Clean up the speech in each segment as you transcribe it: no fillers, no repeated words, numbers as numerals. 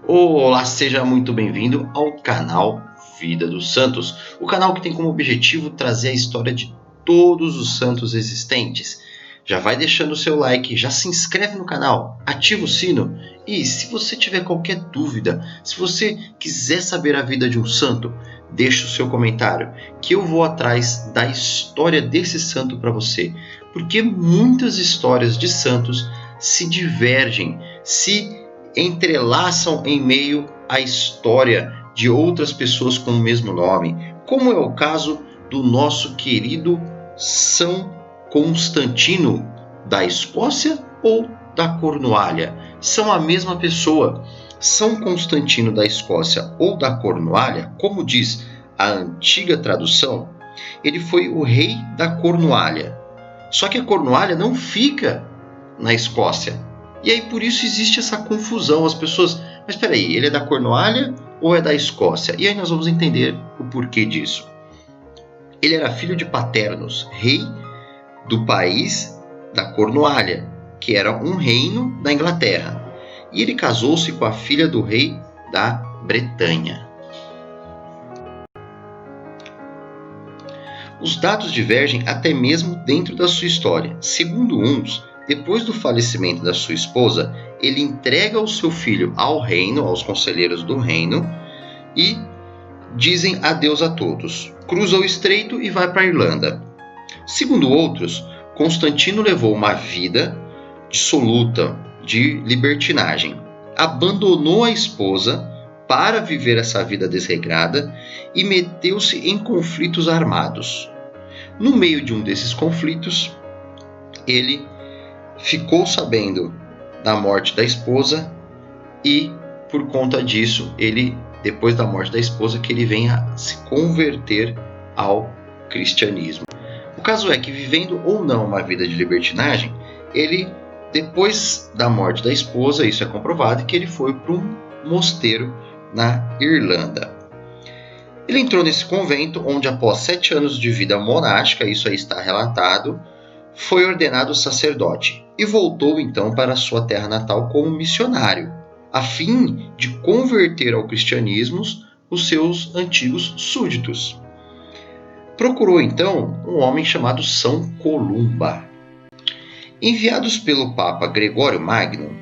Olá, seja muito bem-vindo ao canal Vida dos Santos, o canal que tem como objetivo trazer a história de todos os santos existentes. Já vai deixando o seu like, já se inscreve no canal, ativa o sino e se você tiver qualquer dúvida, se você quiser saber a vida de um santo, deixa o seu comentário que eu vou atrás da história desse santo para você, porque muitas histórias de santos se divergem, se entrelaçam em meio à história de outras pessoas com o mesmo nome, como é o caso do nosso querido São Constantino da Escócia ou da Cornualha. São a mesma pessoa. São Constantino da Escócia ou da Cornualha, como diz a antiga tradução, ele foi o rei da Cornualha. Só que a Cornualha não fica na Escócia. E aí por isso existe essa confusão. As pessoas, mas espera aí, ele é da Cornualha ou é da Escócia? E aí nós vamos entender o porquê disso. Ele era filho de Paternos, rei do país da Cornualha, que era um reino da Inglaterra. E ele casou-se com a filha do rei da Bretanha. Os dados divergem até mesmo dentro da sua história. Segundo uns, depois do falecimento da sua esposa, ele entrega o seu filho ao reino, aos conselheiros do reino, e dizem adeus a todos. Cruza o estreito e vai para a Irlanda. Segundo outros, Constantino levou uma vida dissoluta, de libertinagem. Abandonou a esposa para viver essa vida desregrada e meteu-se em conflitos armados. No meio de um desses conflitos, ele ficou sabendo da morte da esposa e, por conta disso, depois da morte da esposa, que ele venha se converter ao cristianismo. O caso é que, vivendo ou não uma vida de libertinagem, ele, depois da morte da esposa, isso é comprovado, que ele foi para um mosteiro na Irlanda. Ele entrou nesse convento, onde após 7 anos de vida monástica, isso aí está relatado, foi ordenado sacerdote e voltou então para sua terra natal como missionário, a fim de converter ao cristianismo os seus antigos súditos. Procurou então um homem chamado São Columba. Enviados pelo Papa Gregório Magno,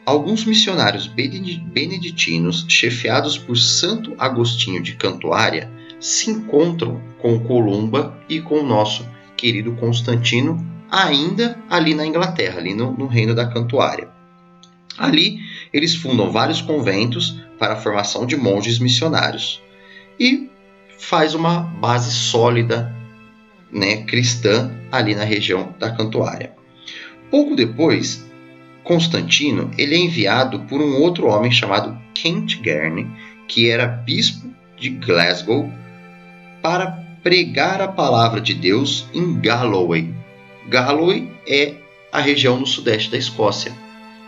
alguns missionários beneditinos, chefiados por Santo Agostinho de Cantuária, se encontram com Columba e com o nosso querido Constantino, ainda ali na Inglaterra, ali no reino da Cantuária. Ali eles fundam vários conventos para a formação de monges missionários e faz uma base sólida, cristã ali na região da Cantuária. Pouco depois, Constantino ele é enviado por um outro homem chamado Kentigern, que era bispo de Glasgow, para pregar a palavra de Deus em Galloway. Galloway é a região no sudeste da Escócia.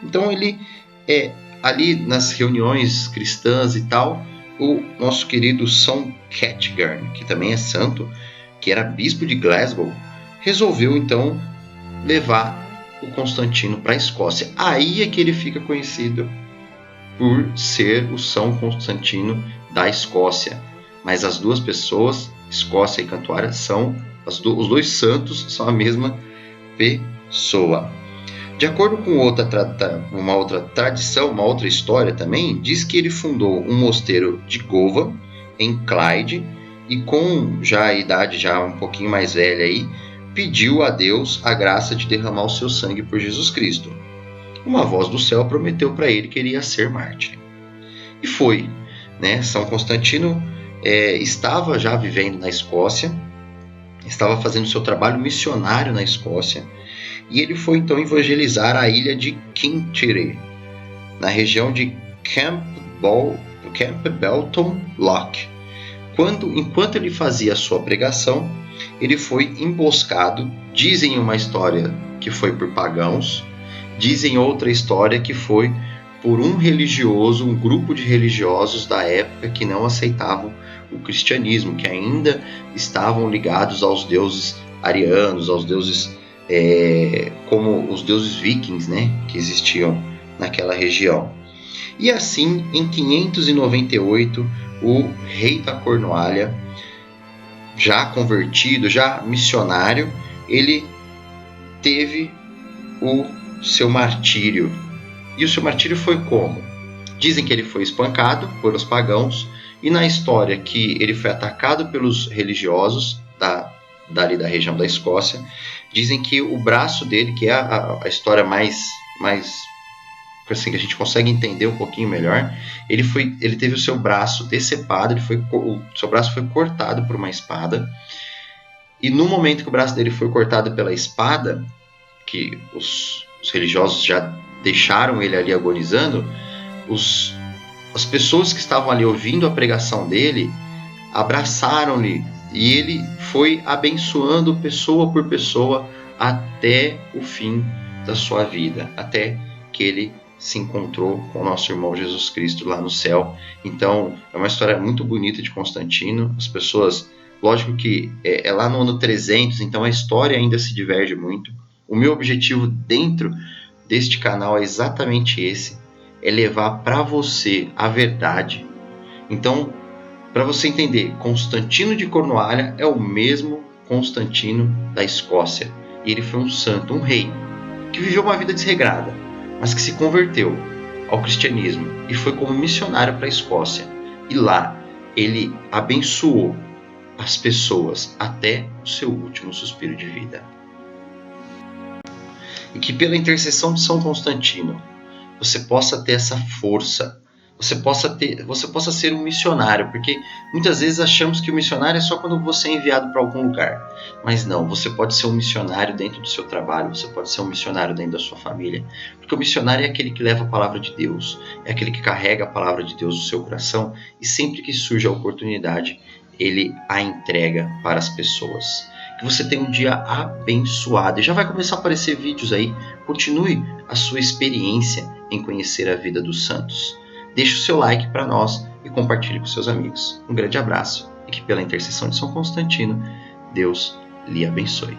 Então ele é ali nas reuniões cristãs e tal, o nosso querido São Kentigern, que também é santo, que era bispo de Glasgow, resolveu então levar o Constantino para a Escócia. Aí é que ele fica conhecido por ser o São Constantino da Escócia. Mas as duas pessoas, Escócia e Cantuária, são os dois santos, são a mesma pessoa. De acordo com uma outra tradição, uma outra história também, diz que ele fundou um mosteiro de Govan, em Clyde, e com já a idade já um pouquinho mais velha aí, pediu a Deus a graça de derramar o seu sangue por Jesus Cristo. Uma voz do céu prometeu para ele que ele ia ser mártir. E foi. São Constantino estava já vivendo na Escócia, estava fazendo seu trabalho missionário na Escócia, e ele foi então evangelizar a ilha de Kintyre, na região de Campbellton Loch. Enquanto ele fazia a sua pregação, ele foi emboscado. Dizem uma história que foi por pagãos, dizem outra história que foi por um grupo de religiosos da época que não aceitavam o cristianismo, que ainda estavam ligados aos deuses arianos, aos deuses como os deuses vikings, que existiam naquela região. E assim, em 598, o rei da Cornualha, já convertido, já missionário, ele teve o seu martírio. E o seu martírio foi como? Dizem que ele foi espancado por os pagãos, e na história que ele foi atacado pelos religiosos dali da região da Escócia, dizem que o braço dele, que é a história mais assim, que a gente consegue entender um pouquinho melhor, ele teve o seu braço decepado, o seu braço foi cortado por uma espada, e no momento que o braço dele foi cortado pela espada, que os religiosos já deixaram ele ali agonizando, as pessoas que estavam ali ouvindo a pregação dele abraçaram-lhe, e ele foi abençoando pessoa por pessoa até o fim da sua vida, até que ele se encontrou com o nosso irmão Jesus Cristo lá no céu. Então é uma história muito bonita de Constantino. As pessoas, lógico que é lá no ano 300, então a história ainda se diverge muito. O meu objetivo dentro deste canal é exatamente esse, é levar para você a verdade. Então, para você entender, Constantino de Cornualha é o mesmo Constantino da Escócia. E ele foi um santo, um rei, que viveu uma vida desregrada, mas que se converteu ao cristianismo e foi como missionário para a Escócia. E lá ele abençoou as pessoas até o seu último suspiro de vida. E que pela intercessão de São Constantino você possa ter essa força, você possa ser um missionário, porque muitas vezes achamos que o missionário é só quando você é enviado para algum lugar, mas não, você pode ser um missionário dentro do seu trabalho, você pode ser um missionário dentro da sua família, porque o missionário é aquele que leva a palavra de Deus, é aquele que carrega a palavra de Deus no seu coração, e sempre que surge a oportunidade, ele a entrega para as pessoas. Que você tenha um dia abençoado, e já vai começar a aparecer vídeos aí. Continue a sua experiência em conhecer a vida dos santos. Deixe o seu like para nós e compartilhe com seus amigos. Um grande abraço e que pela intercessão de São Constantino, Deus lhe abençoe.